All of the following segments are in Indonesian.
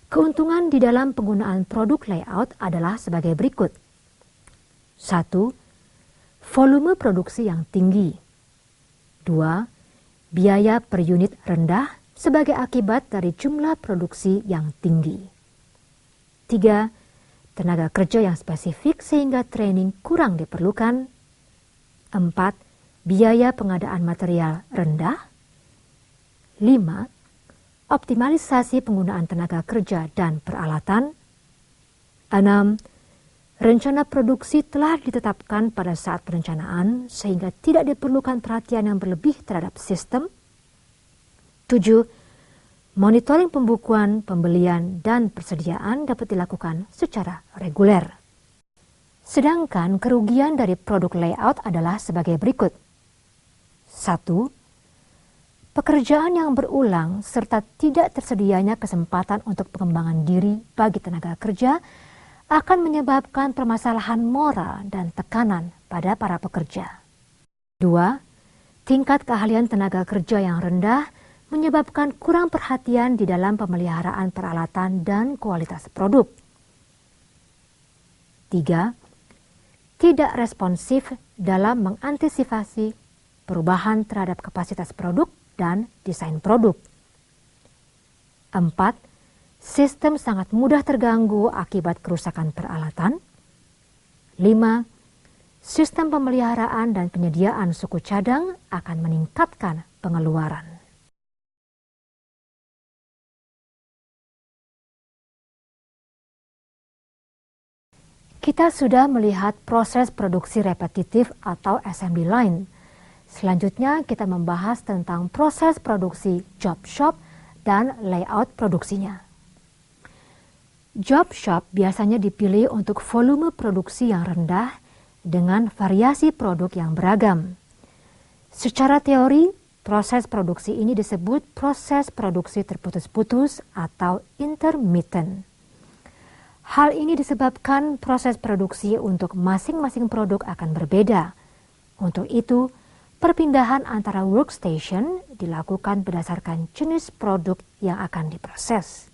Keuntungan di dalam penggunaan produk layout adalah sebagai berikut. 1. Volume produksi yang tinggi. 2. Biaya per unit rendah sebagai akibat dari jumlah produksi yang tinggi. 3. Tenaga kerja yang spesifik sehingga training kurang diperlukan. 4. Biaya pengadaan material rendah. 5. Optimalisasi penggunaan tenaga kerja dan peralatan. 6. Rencana produksi telah ditetapkan pada saat perencanaan sehingga tidak diperlukan perhatian yang berlebih terhadap sistem. 7. Monitoring pembukuan, pembelian, dan persediaan dapat dilakukan secara reguler. Sedangkan kerugian dari produk layout adalah sebagai berikut. 1. Pekerjaan yang berulang serta tidak tersedianya kesempatan untuk pengembangan diri bagi tenaga kerja akan menyebabkan permasalahan moral dan tekanan pada para pekerja. 2. Tingkat keahlian tenaga kerja yang rendah menyebabkan kurang perhatian di dalam pemeliharaan peralatan dan kualitas produk. 3. Tidak responsif dalam mengantisipasi perubahan terhadap kapasitas produk dan desain produk. 4. Sistem sangat mudah terganggu akibat kerusakan peralatan. 5. Sistem pemeliharaan dan penyediaan suku cadang akan meningkatkan pengeluaran. Kita sudah melihat proses produksi repetitif atau assembly line. Selanjutnya kita membahas tentang proses produksi job shop dan layout produksinya. Job shop biasanya dipilih untuk volume produksi yang rendah dengan variasi produk yang beragam. Secara teori, proses produksi ini disebut proses produksi terputus-putus atau intermittent. Hal ini disebabkan proses produksi untuk masing-masing produk akan berbeda. Untuk itu, perpindahan antara workstation dilakukan berdasarkan jenis produk yang akan diproses.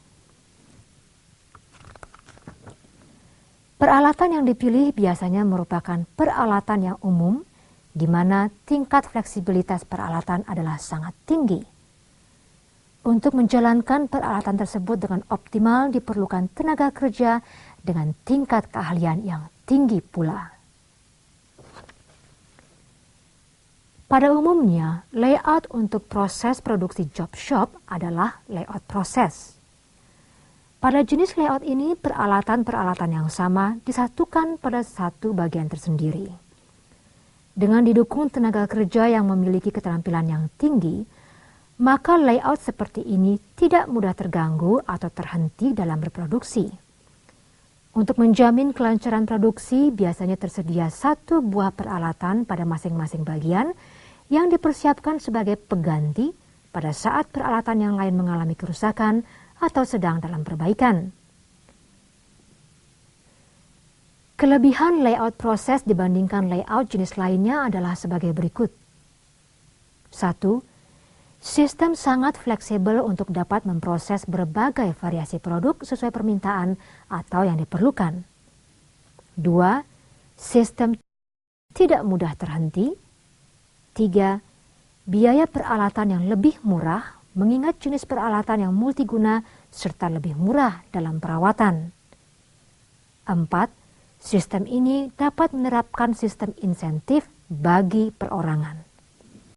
Peralatan yang dipilih biasanya merupakan peralatan yang umum, di mana tingkat fleksibilitas peralatan adalah sangat tinggi. Untuk menjalankan peralatan tersebut dengan optimal diperlukan tenaga kerja dengan tingkat keahlian yang tinggi pula. Pada umumnya, layout untuk proses produksi job shop adalah layout proses. Pada jenis layout ini, peralatan-peralatan yang sama disatukan pada satu bagian tersendiri. Dengan didukung tenaga kerja yang memiliki keterampilan yang tinggi, maka layout seperti ini tidak mudah terganggu atau terhenti dalam berproduksi. Untuk menjamin kelancaran produksi, biasanya tersedia satu buah peralatan pada masing-masing bagian yang dipersiapkan sebagai pengganti pada saat peralatan yang lain mengalami kerusakan atau sedang dalam perbaikan. Kelebihan layout proses dibandingkan layout jenis lainnya adalah sebagai berikut. 1. Sistem sangat fleksibel untuk dapat memproses berbagai variasi produk sesuai permintaan atau yang diperlukan. 2. Sistem tidak mudah terhenti. 3. Biaya peralatan yang lebih murah mengingat jenis peralatan yang multiguna serta lebih murah dalam perawatan. 4. Sistem ini dapat menerapkan sistem insentif bagi perorangan.